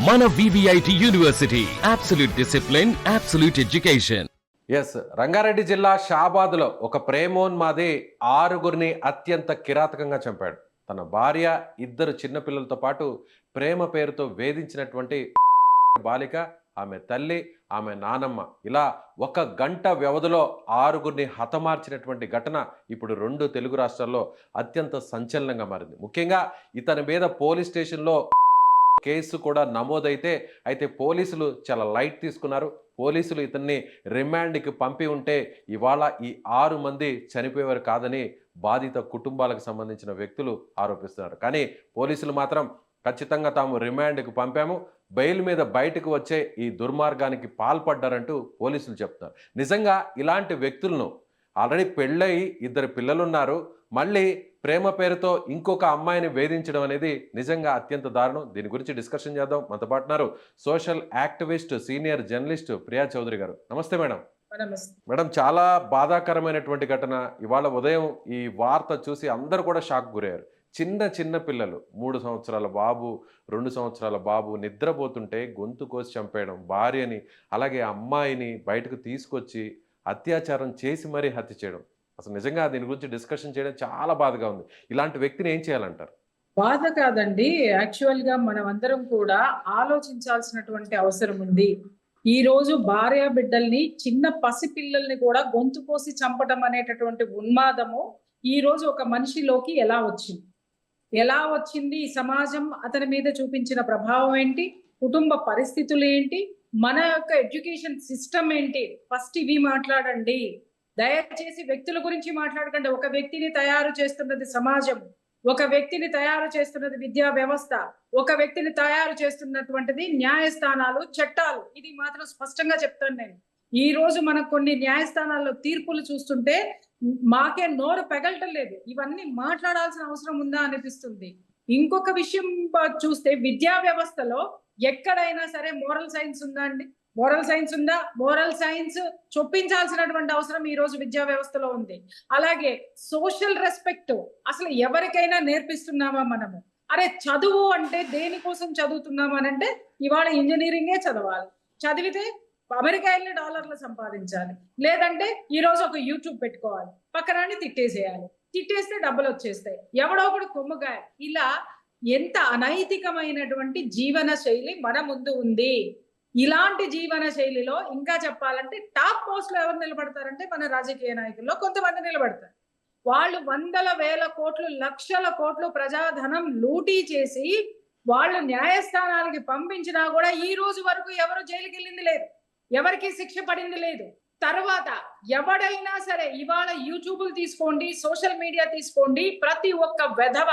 మన VVIT university, absolute discipline, absolute education. Rangareddy జిల్లా షాబాద్లో ఒక ప్రేమోన్మాది 6గురిని అత్యంత కిరాతకంగా చంపాడు. తన భార్య, 2 చిన్నపిల్లలతో పాటు ప్రేమ పేరుతో వేధించినటువంటి బాలిక, ఆమె తల్లి, ఆమె నానమ్మ, ఇలా 1 గంట వ్యవధిలో 6గురిని హతమార్చినటువంటి ఘటన ఇప్పుడు 2 తెలుగు రాష్ట్రాల్లో అత్యంత సంచలనంగా మారింది. ముఖ్యంగా ఇతని మీద పోలీస్ స్టేషన్లో కేసు కూడా నమోదైతే పోలీసులు చాలా లైట్ తీసుకున్నారు. పోలీసులు ఇతన్ని రిమాండ్కి పంపి ఉంటే ఇవాళ ఈ 6 మంది చనిపోయేవారు కాదని బాధిత కుటుంబాలకు సంబంధించిన వ్యక్తులు ఆరోపిస్తున్నారు. కానీ పోలీసులు మాత్రం ఖచ్చితంగా తాము రిమాండ్కి పంపాము, బెయిల్ మీద బయటకు వచ్చే ఈ దుర్మార్గానికి పాల్పడ్డారంటూ పోలీసులు చెప్తున్నారు. నిజంగా ఇలాంటి వ్యక్తులను, ఆల్రెడీ పెళ్ళై 2 పిల్లలున్నారు, మళ్ళీ ప్రేమ పేరుతో ఇంకొక అమ్మాయిని వేధించడం అనేది నిజంగా అత్యంత దారుణం. దీని గురించి డిస్కషన్ చేద్దాం. మనతో పాటున్నారు social activist, senior journalist Priya Chaudhary garu. నమస్తే మేడం. మేడం, చాలా బాధాకరమైనటువంటి ఘటన. ఇవాళ ఉదయం ఈ వార్త చూసి అందరూ కూడా షాక్ గురయ్యారు. చిన్న పిల్లలు, 3 సంవత్సరాల బాబు, 2 సంవత్సరాల బాబు నిద్రపోతుంటే గొంతు కోసి చంపేయడం, భార్యని అలాగే అమ్మాయిని బయటకు తీసుకొచ్చి అత్యాచారం చేసి మరీ హత్య చేయడం. అసలు నిజంగా దీని గురించి డిస్కషన్ చేయడం చాలా బాధగా ఉంది. ఇలాంటి వ్యక్తిని ఏం చేయాలంటారు? బాధ కాదండి, యాక్చువల్ గా మనం అందరం కూడా ఆలోచించాల్సినటువంటి అవసరం ఉంది. ఈ రోజు భార్య బిడ్డల్ని, చిన్న పసిపిల్లల్ని కూడా గొంతు కోసి చంపడం అనేటటువంటి ఉన్మాదము ఈ రోజు ఒక మనిషిలోకి ఎలా వచ్చింది? ఈ సమాజం అతని మీద చూపించిన ప్రభావం ఏంటి? కుటుంబ పరిస్థితులు ఏంటి? మన యొక్క ఎడ్యుకేషన్ సిస్టమ్ ఏంటి? ఫస్ట్ ఇవి మాట్లాడండి. దయచేసి వ్యక్తుల గురించి మాట్లాడకండి. ఒక వ్యక్తిని తయారు చేస్తున్నది సమాజం, ఒక వ్యక్తిని తయారు చేస్తున్నది విద్యా వ్యవస్థ, ఒక వ్యక్తిని తయారు చేస్తున్నటువంటిది న్యాయస్థానాలు, చట్టాలు. ఇది మాత్రం స్పష్టంగా చెప్తాను నేను. ఈ రోజు మనకు కొన్ని న్యాయస్థానాల్లో తీర్పులు చూస్తుంటే మాకే నోరు పెగలటం లేదు. ఇవన్నీ మాట్లాడాల్సిన అవసరం ఉందా అనిపిస్తుంది. ఇంకొక విషయం చూస్తే విద్యా వ్యవస్థలో ఎక్కడైనా సరే మోరల్ సైన్స్ ఉందా అండి? మోరల్ సైన్స్ చొప్పించాల్సినటువంటి అవసరం ఈ రోజు విద్యా వ్యవస్థలో ఉంది. అలాగే సోషల్ రెస్పెక్ట్ అసలు ఎవరికైనా నేర్పిస్తున్నామా మనము? అరే, చదువు అంటే దేనికోసం చదువుతున్నామా అంటే ఇవాళ ఇంజనీరింగే చదవాలి, చదివితే అమెరికా వెళ్ళి డాలర్లు సంపాదించాలి, లేదంటే ఈ రోజు ఒక యూట్యూబ్ పెట్టుకోవాలి, పక్కనాన్ని తిట్టేసేయాలి, తిట్టేస్తే డబ్బులు వచ్చేస్తాయి, ఎవడో ఒకడు కొమ్ముగాయ. ఇలా ఎంత అనైతికమైనటువంటి జీవన శైలి మన ముందు ఉంది. ఇలాంటి జీవన శైలిలో ఇంకా చెప్పాలంటే టాప్ పోస్ట్ లో ఎవరు నిలబడతారంటే మన రాజకీయ నాయకుల్లో కొంతమంది నిలబడతారు. వాళ్ళు వందల వేల కోట్లు, లక్షల కోట్లు ప్రజాధనం లూటీ చేసి వాళ్ళు న్యాయస్థానాలకి పంపించినా కూడా ఈ రోజు వరకు ఎవరు జైలుకి వెళ్ళింది లేదు, ఎవరికి శిక్ష పడింది లేదు. తర్వాత ఎవడైనా సరే ఇవాళ యూట్యూబ్లు తీసుకోండి, సోషల్ మీడియా తీసుకోండి, ప్రతి ఒక్క వెధవ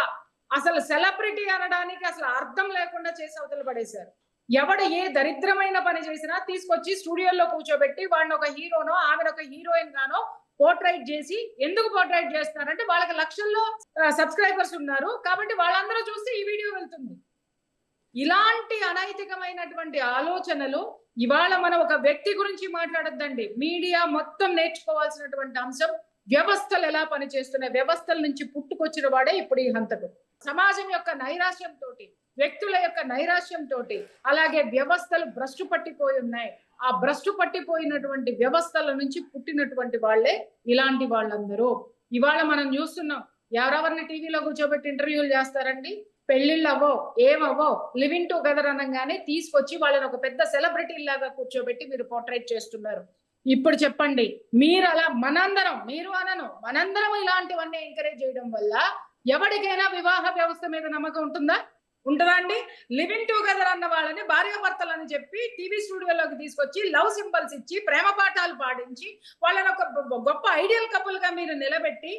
అసలు సెలబ్రిటీ అనడానికి అసలు అర్థం లేకుండా చేసి అవతల పడేశారు. ఎవడు ఏ దరిద్రమైన పని చేసినా తీసుకొచ్చి స్టూడియోలో కూర్చోబెట్టి వాడిని ఒక హీరోనో ఆమెను ఒక హీరోయిన్ గానో పోర్ట్రైట్ చేసి, ఎందుకు పోర్ట్రైట్ చేస్తున్నారంటే వాళ్ళకి లక్షల్లో సబ్స్క్రైబర్స్ ఉన్నారు కాబట్టి వాళ్ళందరూ చూస్తే ఈ వీడియో వెళ్తుంది. ఇలాంటి అనైతికమైనటువంటి ఆలోచనలు ఇవాళ మనం ఒక వ్యక్తి గురించి మాట్లాడొద్దండి. మీడియా మొత్తం నేర్చుకోవాల్సినటువంటి అంశం వ్యవస్థలు ఎలా పనిచేస్తున్నాయి. వ్యవస్థల నుంచి పుట్టుకొచ్చిన వాడే ఇప్పుడు ఈ హంతకుడు. సమాజం యొక్క నైరాశ్యంతో, వ్యక్తుల యొక్క నైరాశ్యంతో, అలాగే వ్యవస్థలు భ్రష్టు పట్టిపోయి ఉన్నాయి. ఆ భ్రష్టు పట్టిపోయినటువంటి వ్యవస్థల నుంచి పుట్టినటువంటి వాళ్లే ఇలాంటి వాళ్ళందరూ. ఇవాళ మనం చూస్తున్నాం, ఎవరెవరిని టీవీలో కూర్చోబెట్టి ఇంటర్వ్యూలు చేస్తారండి. పెళ్లిళ్ళు అవో ఏమవో లివింగ్ టుగెదర్ అనగానే తీసుకొచ్చి వాళ్ళని ఒక పెద్ద సెలబ్రిటీ లాగా కూర్చోబెట్టి మీరు పోర్ట్రేట్ చేస్తున్నారు. ఇప్పుడు చెప్పండి, మీరు అలా మనందరం ఇలాంటివన్నీ ఎంకరేజ్ చేయడం వల్ల ఎవరికైనా వివాహ వ్యవస్థ మీద నమ్మకం ఉంటుందా అండి? లివింగ్ టుగెదర్ అన్న వాళ్ళని భార్యాభర్తలని చెప్పి టీవీ స్టూడియోలోకి తీసుకొచ్చి లవ్ సింబల్స్ ఇచ్చి ప్రేమ పాఠాలు పాడించి వాళ్ళని ఒక గొప్ప ఐడియల్ కపుల్ గా మీరు నిలబెట్టి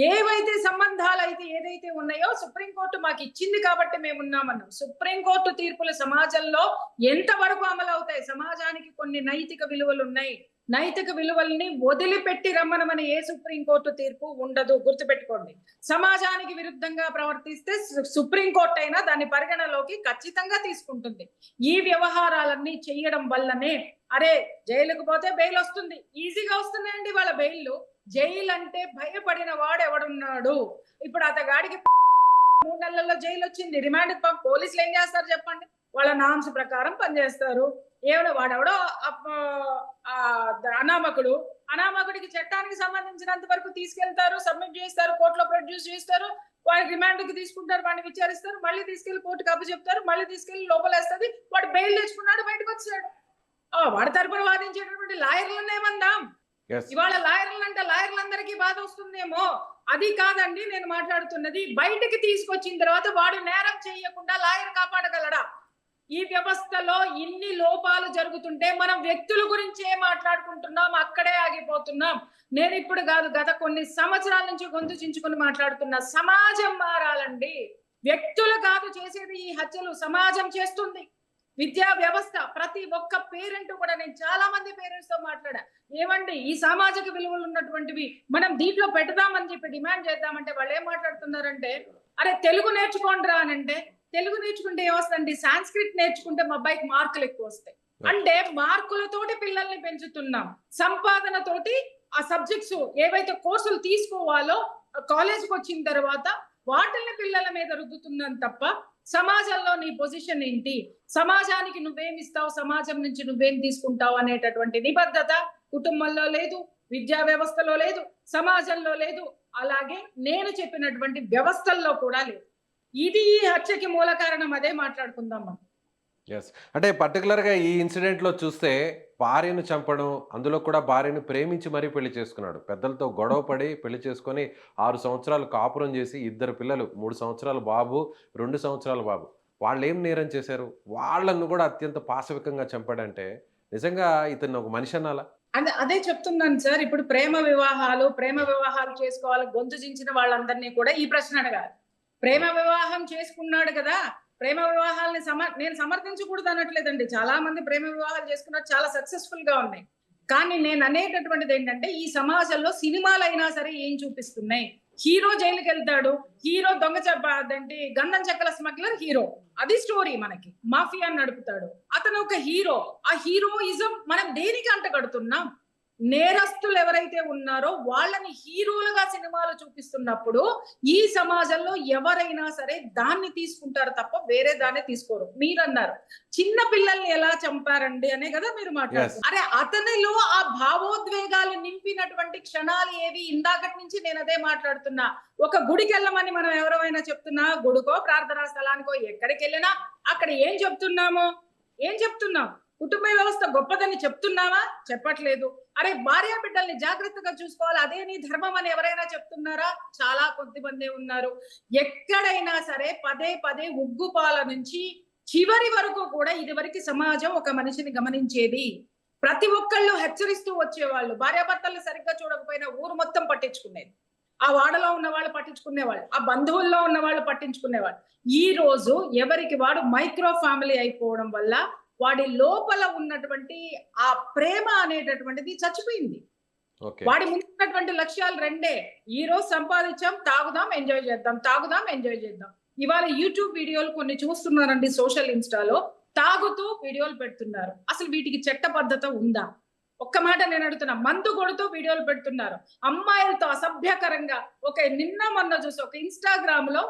ఏవైతే సంబంధాలు అయితే ఏదైతే ఉన్నాయో సుప్రీంకోర్టు మాకు ఇచ్చింది కాబట్టి మేము ఉన్నామన్నాం. సుప్రీంకోర్టు తీర్పులు సమాజంలో ఎంతవరకు అమలు అవుతాయి? సమాజానికి కొన్ని నైతిక విలువలు ఉన్నాయి. నైతిక విలువల్ని వదిలిపెట్టి రమ్మనమని ఏ సుప్రీంకోర్టు తీర్పు ఉండదు, గుర్తుపెట్టుకోండి. సమాజానికి విరుద్ధంగా ప్రవర్తిస్తే సుప్రీంకోర్టు అయినా దాన్ని పరిగణలోకి ఖచ్చితంగా తీసుకుంటుంది. ఈ వ్యవహారాలన్నీ చేయడం వల్లనే అరే జైలుకు పోతే బెయిల్ వస్తుంది, ఈజీగా వస్తున్నాయండి వాళ్ళ బెయిల్లు. జైలు అంటే భయపడిన వాడు ఎవడున్నాడు? ఇప్పుడు అతగాడికి 3 నెలల్లో జైలు వచ్చింది, రిమాండ్ పోలీసులు ఏం చేస్తారు చెప్పండి? వాళ్ళ నామ్స్ ప్రకారం పనిచేస్తారు. ఏమైనా వాడెవడో అనామకుడికి చట్టానికి సంబంధించినంత వరకు తీసుకెళ్తారు, సబ్మిట్ చేస్తారు, కోర్టులో ప్రొడ్యూస్ చేస్తారు, వాడి రిమాండ్కి తీసుకుంటారు, వాడిని విచారిస్తారు, మళ్ళీ తీసుకెళ్లి కోర్టుకు అప్పచెప్తారు, మళ్ళీ తీసుకెళ్లి లోపలేస్తుంది, వాడు బెయిల్ తెచ్చుకున్నాడు, బయటకు వచ్చాడు. వాడి తరపున వాదించేటటువంటి లాయర్లను ఏమందాం? ఇవాళ లాయర్లందరికీ బాధ వస్తుందేమో. అది కాదండి నేను మాట్లాడుతున్నది. బయటకి తీసుకొచ్చిన తర్వాత వాడు నేరం చేయకుండా లాయర్ కాపాడగలడా? ఈ వ్యవస్థలో ఇన్ని లోపాలు జరుగుతుంటే మనం వ్యక్తుల గురించే మాట్లాడుకుంటున్నాం, అక్కడే ఆగిపోతున్నాం. నేను ఇప్పుడు కాదు, గత కొన్ని సంవత్సరాల నుంచి గొంతు చించుకుని మాట్లాడుతున్నా. సమాజం మారాలండి, వ్యక్తులు కాదు చేసేది ఈ హత్యలు, సమాజం చేస్తుంది. విద్యా వ్యవస్థ, ప్రతి ఒక్క పేరెంట్ కూడా, నేను చాలా మంది పేరెంట్స్ తో మాట్లాడా, ఏమండి ఈ సామాజిక విలువలు ఉన్నటువంటివి మనం దీంట్లో పెడదామని చెప్పి డిమాండ్ చేద్దామంటే వాళ్ళు ఏం మాట్లాడుతున్నారంటే, అరే తెలుగు నేర్చుకోండి రా అనంటే, తెలుగు నేర్చుకుంటే ఏమొస్తుందండి, సాంస్క్రిట్ నేర్చుకుంటే మా అబ్బాయికి మార్కులు ఎక్కువ వస్తాయి. అంటే మార్కులతోటి పిల్లల్ని పెంచుతున్నాం, సంపాదనతోటి ఆ సబ్జెక్ట్స్ ఏవైతే కోర్సులు తీసుకోవాలో కాలేజ్కి వచ్చిన తర్వాత వాటిని పిల్లల మీద రుద్దుతున్నాం తప్ప సమాజంలో నీ పొజిషన్ ఏంటి, సమాజానికి నువ్వేమిస్తావు, సమాజం నుంచి నువ్వేం తీసుకుంటావు అనేటటువంటి నిబద్ధత కుటుంబంలో లేదు, విద్యా వ్యవస్థలో లేదు, సమాజంలో లేదు, అలాగే నేను చెప్పినటువంటి వ్యవస్థల్లో కూడా లేదు. ఇది ఈ హత్యకి మూల కారణం. అదే మాట్లాడుకుందాం మనం. ఎస్, అంటే పర్టికులర్గా ఈ ఇన్సిడెంట్లో చూస్తే భార్యను చంపడం, అందులో కూడా భార్యను ప్రేమించి మరీ పెళ్లి చేసుకున్నాడు. పెద్దలతో గొడవ పడి పెళ్లి చేసుకొని 6 సంవత్సరాలు కాపురం చేసి 2 పిల్లలు, 3 సంవత్సరాల బాబు, 2 సంవత్సరాల బాబు. వాళ్ళు ఏం నేరం చేశారు? వాళ్ళను కూడా అత్యంత పాశవికంగా చంపాడంటే నిజంగా ఇతను ఒక మనిషి అనాలా? అదే చెప్తున్నాను సార్. ఇప్పుడు ప్రేమ వివాహాలు చేసుకోవాలి గొంతు చించిన వాళ్ళందరినీ కూడా ఈ ప్రశ్న అడగాలి. ప్రేమ వివాహం చేసుకున్నాడు కదా, ప్రేమ వివాహాలని నేను సమర్థించకూడదు అనట్లేదండి. చాలా మంది ప్రేమ వివాహాలు చేసుకున్నారు, చాలా సక్సెస్ఫుల్ గా ఉన్నాయి. కానీ నేను అనేటటువంటిది ఏంటంటే, ఈ సమాజంలో సినిమాలైనా సరే ఏం చూపిస్తున్నాయి? హీరో జైలుకి వెళ్తాడు, హీరో గంధం చెక్కల స్మగ్లర్ హీరో, అది స్టోరీ. మనకి మాఫియా నడుపుతాడు, అతను ఒక హీరో. ఆ హీరోయిజం మనం దేనికి అంటగడుతున్నాం? నేరస్తులు ఎవరైతే ఉన్నారో వాళ్ళని హీరోలుగా సినిమాలు చూపిస్తున్నప్పుడు ఈ సమాజంలో ఎవరైనా సరే దాన్ని తీసుకుంటారు తప్ప వేరే దాన్ని తీసుకోరు. మీరన్నారు చిన్న పిల్లల్ని ఎలా చంపారండి అనే కదా మీరు మాట్లాడుతున్నారు. అరే అతనిలో ఆ భావోద్వేగాలు నింపినటువంటి క్షణాలు ఏవి? ఇందాకటి నుంచి నేను అదే మాట్లాడుతున్నా. ఒక గుడికి వెళ్ళమని మనం ఎవరైనా చెప్తున్నా, గుడికో ప్రార్థనా స్థలానికో ఎక్కడికి వెళ్ళినా అక్కడ ఏం చెప్తున్నాం? కుటుంబ వ్యవస్థ గొప్పదని చెప్తున్నావా? చెప్పట్లేదు. అరే భార్య బిడ్డల్ని జాగ్రత్తగా చూసుకోవాలి, అదే నీ ధర్మం అని ఎవరైనా చెప్తున్నారా? చాలా కొద్దిమంది ఉన్నారు. ఎక్కడైనా సరే పదే ఉగ్గుపాల నుంచి చివరి వరకు కూడా ఇదివరకు సమాజం ఒక మనిషిని గమనించేది. ప్రతి ఒక్కళ్ళు హెచ్చరిస్తూ వచ్చేవాళ్ళు. భార్యాభర్తల్ని సరిగ్గా చూడకపోయినా ఊరు మొత్తం పట్టించుకునేది. ఆ వాడలో ఉన్న వాళ్ళు పట్టించుకునేవాళ్ళు, ఆ బంధువుల్లో ఉన్న వాళ్ళు పట్టించుకునేవాళ్ళు. ఈ రోజు ఎవరికి వాడు మైక్రో ఫ్యామిలీ అయిపోవడం వల్ల వాడి లోపల ఉన్నటువంటి ఆ ప్రేమ అనేటటువంటిది చచ్చిపోయింది. వాడి ముందున్నటువంటి లక్ష్యాలు రెండే. ఈ రోజు సంపాదించాం, తాగుదాం ఎంజాయ్ చేద్దాం. ఇవాళ యూట్యూబ్ వీడియోలు కొన్ని చూస్తున్నారండి, సోషల్ ఇన్స్టాలో తాగుతూ వీడియోలు పెడుతున్నారు. అసలు వీటికి చట్టబద్ధత ఉందా? ఒక్క మాట నేను అడుగుతున్నా. మందు కొడుతూ వీడియోలు పెడుతున్నారు, అమ్మాయిలతో అసభ్యకరంగా. నిన్న మొన్న చూసి ఒక ఇన్స్టాగ్రామ్ లో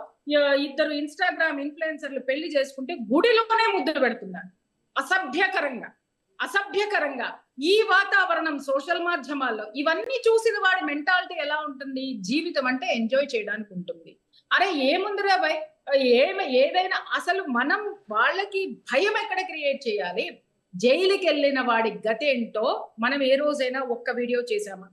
2 ఇన్స్టాగ్రామ్ ఇన్ఫ్లుయెన్సర్లు పెళ్లి చేసుకుంటే గుడిలోనే ముద్దులు పెడుతున్నారు. అసభ్యకరంగా ఈ వాతావరణం సోషల్ మాధ్యమాల్లో ఇవన్నీ చూసిన వాడి మెంటాలిటీ ఎలా ఉంటుంది? జీవితం అంటే ఎంజాయ్ చేయడానికి ఉంటుంది. అరే ఏముందిరా భయ్, ఏదైనా అసలు మనం వాళ్ళకి భయం ఎక్కడ క్రియేట్ చేయాలి? జైలుకి వెళ్ళిన వాడి గతేంటో మనం ఏ రోజైనా ఒక్క వీడియో చేశామా?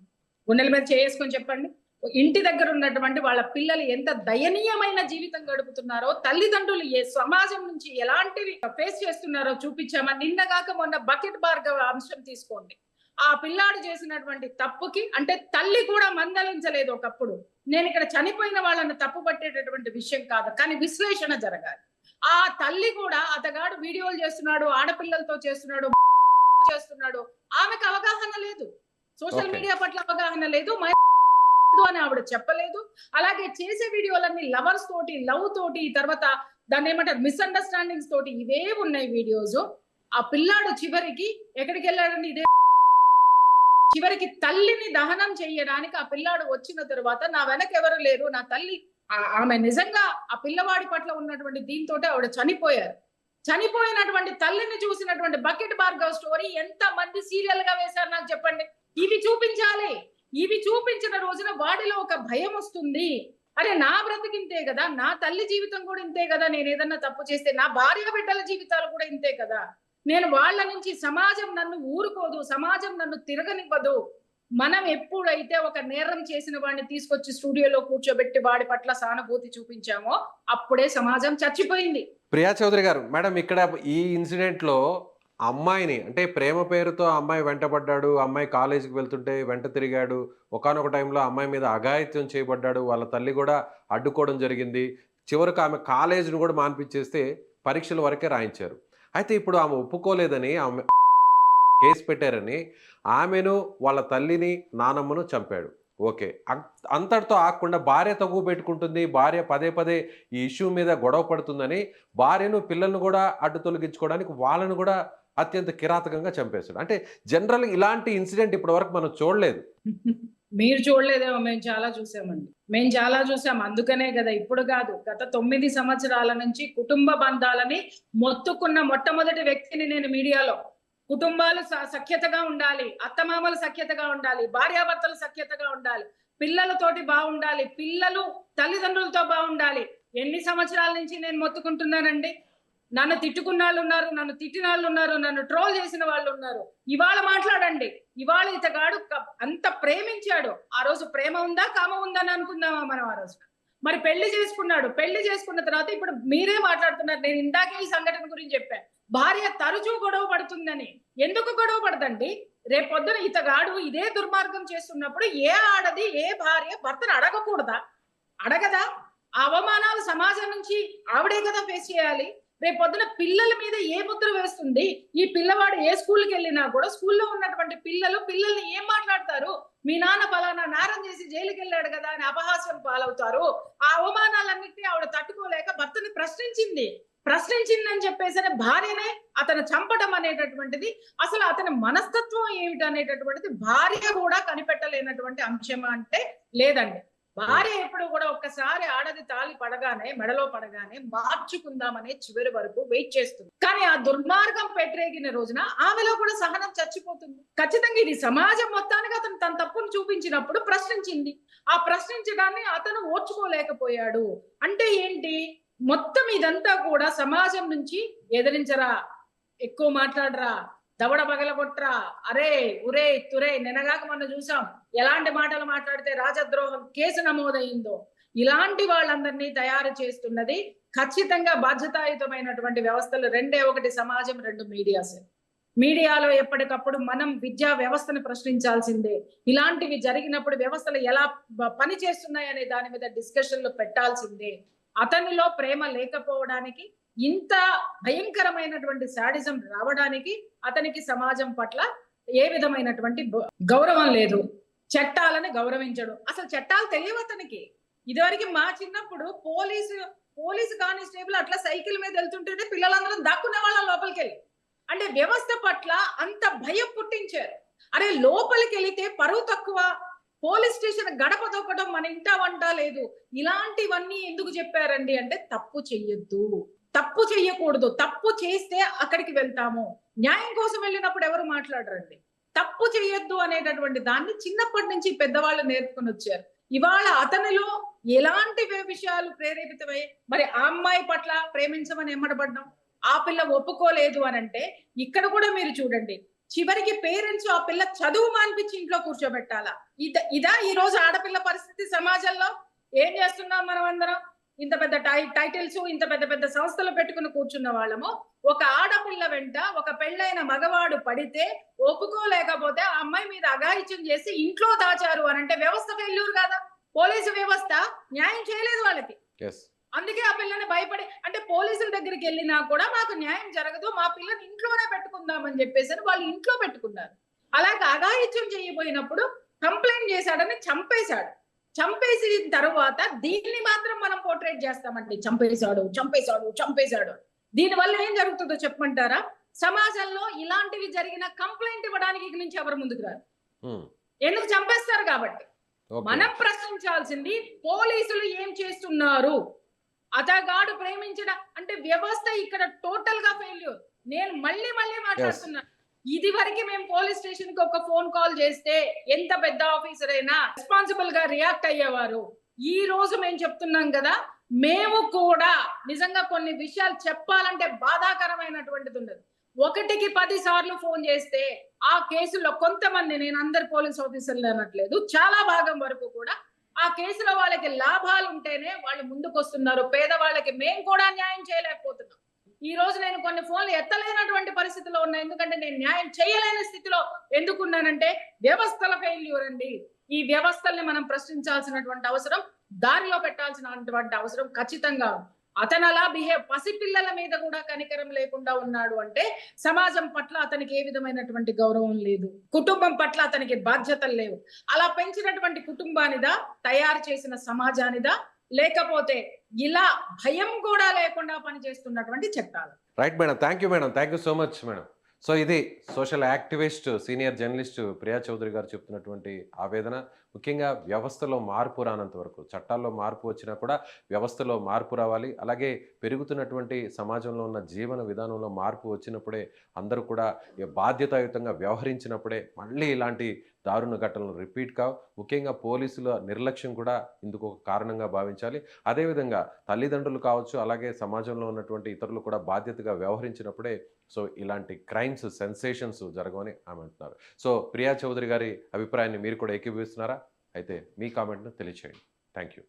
గుండెల మీద చేసుకొని చెప్పండి. ఇంటి దగ్గర ఉన్నటువంటి వాళ్ళ పిల్లలు ఎంత దయనీయమైన జీవితం గడుపుతున్నారో, తల్లిదండ్రులు ఏ సమాజం నుంచి ఎలాంటివి ఫేస్ చేస్తున్నారో చూపించామా? నిన్నగాక మొన్న బకెట్ భార్గవ అంశం తీసుకోండి. ఆ పిల్లాడు చేసినటువంటి తప్పుకి అంటే తల్లి కూడా మందలించలేదు ఒకప్పుడు. నేను ఇక్కడ చనిపోయిన వాళ్ళని తప్పు పట్టేటటువంటి విషయం కాదు, కానీ విశ్లేషణ జరగాలి. ఆ తల్లి కూడా అతగాడు వీడియోలు చేస్తున్నాడు, ఆడపిల్లలతో చేస్తున్నాడు, ఆమెకు అవగాహన లేదు, సోషల్ మీడియా పట్ల అవగాహన లేదు అని ఆవిడ చెప్పలేదు. అలాగే చేసే వీడియోలన్నీ లవర్స్ తోటి, లవ్ తోటి, తర్వాత దాన్ని ఏమంటారు మిస్అండర్స్టాండింగ్స్ తోటి ఇవే ఉన్నాయి వీడియోస్. ఆ పిల్లాడు చివరికి ఎక్కడికి వెళ్ళాడండి? ఇదే చివరికి తల్లిని దహనం చేయడానికి ఆ పిల్లాడు వచ్చిన తర్వాత నా వెనక ఎవరు లేరు, నా తల్లి, ఆమె నిజంగా ఆ పిల్లవాడి పట్ల ఉన్నటువంటి దీంతో ఆవిడ చనిపోయారు. చనిపోయినటువంటి తల్లిని చూసినటువంటి బకెట్ భార్గవ్ స్టోరీ ఎంత మంది సీరియల్ గా వేశారు నాకు చెప్పండి. ఇవి చూపించాలి. ఇవి చూపించిన రోజున వాడిలో ఒక భయం వస్తుంది. అరే నా బ్రతికింతే కదా, నా తల్లి జీవితం కూడా ఇంతే కదా, నేను ఏదన్నా తప్పు చేస్తే నా భార్య బిడ్డల జీవితాలు కూడా ఇంతే కదా, నేను వాళ్ళ నుంచి సమాజం నన్ను ఊరుకోదు, సమాజం నన్ను తిరగనివ్వదు. మనం ఎప్పుడైతే ఒక నేరం చేసిన వాడిని తీసుకొచ్చి స్టూడియోలో కూర్చోబెట్టి వాడి పట్ల సానుభూతి చూపించామో అప్పుడే సమాజం చచ్చిపోయింది. ప్రియా చౌదరి గారు, మేడం ఇక్కడ ఈ ఇన్సిడెంట్ లో అమ్మాయిని అంటే ప్రేమ పేరుతో అమ్మాయి వెంటబడ్డాడు, అమ్మాయి కాలేజీకి వెళ్తుంటే వెంట తిరిగాడు, ఒకానొక టైంలో అమ్మాయి మీద అఘాయిత్యం చేయబడ్డాడు, వాళ్ళ తల్లి కూడా అడ్డుకోవడం జరిగింది, చివరికి ఆమె కాలేజీని కూడా మాన్పించేస్తే పరీక్షల వరకే రాయించారు. అయితే ఇప్పుడు ఆమె ఒప్పుకోలేదని ఆమె కేసు పెట్టారని ఆమెను వాళ్ళ తల్లిని నానమ్మను చంపాడు. ఓకే, అంతటితో ఆగకుండా భార్య తగువ పెట్టుకుంటుంది, భార్య పదే పదే ఈ ఇష్యూ మీద గొడవ పడుతుందని భార్యను పిల్లలను కూడా అడ్డు తొలగించుకోవడానికి వాళ్ళను కూడా అత్యంత కిరాతకంగా చంపేశాడు. అంటే జనరల్ ఇలాంటి ఇన్సిడెంట్ ఇప్పటి వరకు మనం చూడలేదు. మీరు చూడలేదేమో, మేము చాలా చూసామండి, మేము చాలా చూసాం. అందుకనే కదా ఇప్పుడు కాదు, గత 9 సంవత్సరాల నుంచి కుటుంబ బంధాలని మొత్తుకున్న మొట్టమొదటి వ్యక్తిని నేను మీడియాలో. కుటుంబాలు సఖ్యతగా ఉండాలి, అత్తమామలు సఖ్యతగా ఉండాలి, భార్యాభర్తలు సఖ్యతగా ఉండాలి, పిల్లలతోటి బాగుండాలి, పిల్లలు తల్లిదండ్రులతో బాగుండాలి. ఎన్ని సంవత్సరాల నుంచి నేను మొత్తుకుంటున్నానండి. నన్ను తిట్టుకున్న వాళ్ళు ఉన్నారు, నన్ను తిట్టిన వాళ్ళు ఉన్నారు, నన్ను ట్రోల్ చేసిన వాళ్ళు ఉన్నారు. ఇవాళ మాట్లాడండి, ఇవాళ ఇతగాడు అంత ప్రేమించాడు. ఆ రోజు ప్రేమ ఉందా కామ ఉందా అని అనుకుందామా మనం ఆ రోజు? మరి పెళ్లి చేసుకున్నాడు, పెళ్లి చేసుకున్న తర్వాత ఇప్పుడు మీరే మాట్లాడుతున్నారు. నేను ఇందాకే ఈ సంఘటన గురించి చెప్పాను, భార్య తరచూ గొడవ పడుతుందని. ఎందుకు గొడవ పడదండి? రేపొద్దున ఇతగాడు ఇదే దుర్మార్గం చేస్తున్నప్పుడు ఏ ఆడది ఏ భార్య భర్తను అడగకూడదా? అడగదా? ఆ అవమానాలు సమాజం నుంచి ఆవిడే కదా ఫేస్ చేయాలి. రేపొద్దున పిల్లల మీద ఏ ముద్ర వేస్తుంది? ఈ పిల్లవాడు ఏ స్కూల్కి వెళ్ళినా కూడా స్కూల్లో ఉన్నటువంటి పిల్లల్ని ఏం మాట్లాడతారు? మీ నాన్న ఫలానా నేరం చేసి జైలుకి వెళ్ళాడు కదా అని అపహాస్యం పాలవుతారు. ఆ అవమానాలన్నింటినీ ఆవిడ తట్టుకోలేక భర్తని ప్రశ్నించిందని చెప్పేసి భార్యనే అతను చంపడం అనేటటువంటిది, అసలు అతని మనస్తత్వం ఏమిటి అనేటటువంటిది భార్య కూడా కనిపెట్టలేనటువంటి అంశం అంటే లేదండి. భార్య ఎప్పుడు కూడా ఒక్కసారి ఆడది తాళి పడగానే, మెడలో పడగానే మార్చుకుందామనే చివరి వరకు వెయిట్ చేస్తుంది. కానీ ఆ దుర్మార్గం పెట్టరేగిన రోజున ఆమెలో కూడా సహనం చచ్చిపోతుంది. ఖచ్చితంగా ఇది సమాజం మొత్తానికి అతను తన తప్పును చూపించినప్పుడు ప్రశ్నించింది. ఆ ప్రశ్నించడాన్ని అతను ఓర్చుకోలేకపోయాడు. అంటే ఏంటి? మొత్తం ఇదంతా కూడా సమాజం నుంచి ఎదిరించరా, ఎక్కువ మాట్లాడరా, దవడ పగలగొట్రా, అరే ఉరే తురే, నినగాక మనం చూసాం ఎలాంటి మాటలు మాట్లాడితే రాజద్రోహం కేసు నమోదైందో. ఇలాంటి వాళ్ళందరినీ తయారు చేస్తున్నది ఖచ్చితంగా బాధ్యతాయుతమైనటువంటి వ్యవస్థలు రెండే, ఒకటి సమాజం, 2 మీడియాస్. మీడియాలో ఎప్పటికప్పుడు మనం విద్యా వ్యవస్థను ప్రశ్నించాల్సిందే. ఇలాంటివి జరిగినప్పుడు వ్యవస్థలు ఎలా పని చేస్తున్నాయి అనే దాని మీద డిస్కషన్లు పెట్టాల్సిందే. అతనిలో ప్రేమ లేకపోవడానికి, ఇంత భయంకరమైనటువంటి శాడిజం రావడానికి అతనికి సమాజం పట్ల ఏ విధమైనటువంటి గౌరవం లేదు. చట్టాలని గౌరవించడు. అసలు చట్టాలు తెలియవు అతనికి. ఇదివరకు మా చిన్నప్పుడు పోలీసు కానిస్టేబుల్ అట్లా సైకిల్ మీద వెళ్తుంటేనే పిల్లలందరం దాక్కునే వాళ్ళ లోపలికి వెళ్ళి. అంటే వ్యవస్థ పట్ల అంత భయం పుట్టించారు. అరే లోపలికి వెళితే పరువు తక్కువ, పోలీస్ స్టేషన్ గడప తొక్కడం మన ఇంట వంట లేదు. ఇలాంటివన్నీ ఎందుకు చెప్పారండి అంటే తప్పు చెయ్యొద్దు, తప్పు చెయ్యకూడదు. తప్పు చేస్తే అక్కడికి వెళ్తాము. న్యాయం కోసం వెళ్ళినప్పుడు ఎవరు మాట్లాడరండి. తప్పు చెయ్యొద్దు అనేటటువంటి దాన్ని చిన్నప్పటి నుంచి పెద్దవాళ్ళు నేర్పుకొని వచ్చారు. ఇవాళ అతనిలో ఎలాంటి విషయాలు ప్రేరేపితమై మరి ఆ అమ్మాయి పట్ల ప్రేమించమని ఎమ్మడబడ్డాం, ఆ పిల్ల ఒప్పుకోలేదు అని అంటే ఇక్కడ కూడా మీరు చూడండి, చివరికి పేరెంట్స్ ఆ పిల్ల చదువు మానిపించి ఇంట్లో కూర్చోబెట్టాలా? ఇదా ఈ రోజు ఆడపిల్ల పరిస్థితి సమాజంలో? ఏం చేస్తున్నాం మనం అందరం? ఇంత పెద్ద టైటిల్స్, ఇంత పెద్ద పెద్ద సంస్థలు పెట్టుకుని కూర్చున్న వాళ్ళము. ఒక ఆడపిల్ల వెంట ఒక పెళ్ళైన మగవాడు పడితే ఒప్పుకోలేకపోతే ఆ అమ్మాయి మీద అఘాయిత్యం చేసి ఇంట్లో దాచారు అని అంటే వ్యవస్థ ఫెయిల్యూర్ కదా? పోలీసు వ్యవస్థ న్యాయం చేయలేదు వాళ్ళకి. అందుకే ఆ పిల్లని భయపడి, అంటే పోలీసుల దగ్గరికి వెళ్ళినా కూడా మాకు న్యాయం జరగదు, మా పిల్లని ఇంట్లోనే పెట్టుకుందామని చెప్పేసి వాళ్ళు ఇంట్లో పెట్టుకున్నారు. అలాగే అఘాయిత్యం చేయబోయినప్పుడు కంప్లైంట్ చేశాడని చంపేశాడు. చంపేసిన తర్వాత దీన్ని మాత్రం మనం పోర్ట్రేట్ చేస్తామండి, చంపేశాడు. దీనివల్ల ఏం జరుగుతుందో చెప్పమంటారా? సమాజంలో ఇలాంటివి జరిగిన కంప్లైంట్ ఇవ్వడానికి ఇక నుంచి ఎవరు ముందుకు రారు. ఎందుకు? చంపేస్తారు కాబట్టి. మనం ప్రశ్నించాల్సింది పోలీసులు ఏం చేస్తున్నారు, అతగాడు ప్రేమించడం అంటే వ్యవస్థ ఇక్కడ టోటల్ గా ఫెయిల్యూర్. నేను మళ్ళీ మాట్లాడుతున్నా. ఇది వరకు మేము పోలీస్ స్టేషన్ కి ఒక ఫోన్ కాల్ చేస్తే ఎంత పెద్ద ఆఫీసర్ అయినా రెస్పాన్సిబుల్ గా రియాక్ట్ అయ్యేవారు. ఈ రోజు మేము చెప్తున్నాం కదా, మేము కూడా నిజంగా కొన్ని విషయాలు చెప్పాలంటే బాధాకరమైనటువంటిది ఉండదు. 1కి 10 సార్లు ఫోన్ చేస్తే ఆ కేసులో కొంతమంది, నేను అందరు పోలీస్ ఆఫీసర్లు అనట్లేదు, చాలా భాగం వరకు కూడా ఆ కేసులో వాళ్ళకి లాభాలు ఉంటేనే వాళ్ళు ముందుకు వస్తున్నారు. పేదవాళ్ళకి మేము కూడా న్యాయం చేయలేకపోతున్నాం. ఈ రోజు నేను కొన్ని ఫోన్లు ఎత్తలేనటువంటి పరిస్థితిలో ఉన్నా. ఎందుకంటే నేను న్యాయం చేయలేని స్థితిలో ఎందుకున్నానంటే వ్యవస్థల ఫెయిల్యూర్ అండి. ఈ వ్యవస్థల్ని మనం ప్రశ్నించాల్సినటువంటి అవసరం, దారిలో పెట్టాల్సినటువంటి అవసరం ఖచ్చితంగా. అతను అలా పసిపిల్లల మీద కూడా కనికరం లేకుండా ఉన్నాడు అంటే సమాజం పట్ల అతనికి ఏ విధమైనటువంటి గౌరవం లేదు, కుటుంబం పట్ల అతనికి బాధ్యతలు లేవు. అలా పెంచినటువంటి కుటుంబానిదా, తయారు చేసిన సమాజానిదా, లేకపోతే ఇలా భయం కూడా లేకుండా పనిచేస్తున్నటువంటి చట్టాలు. Right madam, thank you madam, thank you so much madam. So ఇది social activist, senior journalist Priya Chaudhary garu చెప్తున్నటువంటి ఆవేదన. ముఖ్యంగా వ్యవస్థలో మార్పు రానంత వరకు, చట్టాల్లో మార్పు వచ్చినా కూడా వ్యవస్థలో మార్పు రావాలి. అలాగే పెరుగుతున్నటువంటి సమాజంలో ఉన్న జీవన విధానంలో మార్పు వచ్చినప్పుడే, అందరూ కూడా బాధ్యతాయుతంగా వ్యవహరించినప్పుడే మళ్ళీ ఇలాంటి దారుణ ఘటనలు రిపీట్ కావు. ముఖ్యంగా పోలీసుల నిర్లక్ష్యం కూడా ఇందుకు ఒక కారణంగా భావించాలి. అదేవిధంగా తల్లిదండ్రులు కావచ్చు, అలాగే సమాజంలో ఉన్నటువంటి ఇతరులు కూడా బాధ్యతగా వ్యవహరించినప్పుడే సో ఇలాంటి క్రైమ్స్, సెన్సేషన్స్ జరగవని ఆమె అంటున్నారు. సో ప్రియా చౌదరి గారి అభిప్రాయాన్ని మీరు కూడా ఏకీభవిస్తున్నారా? అయితే మీ కామెంట్ను తెలియచేయండి. Thank you.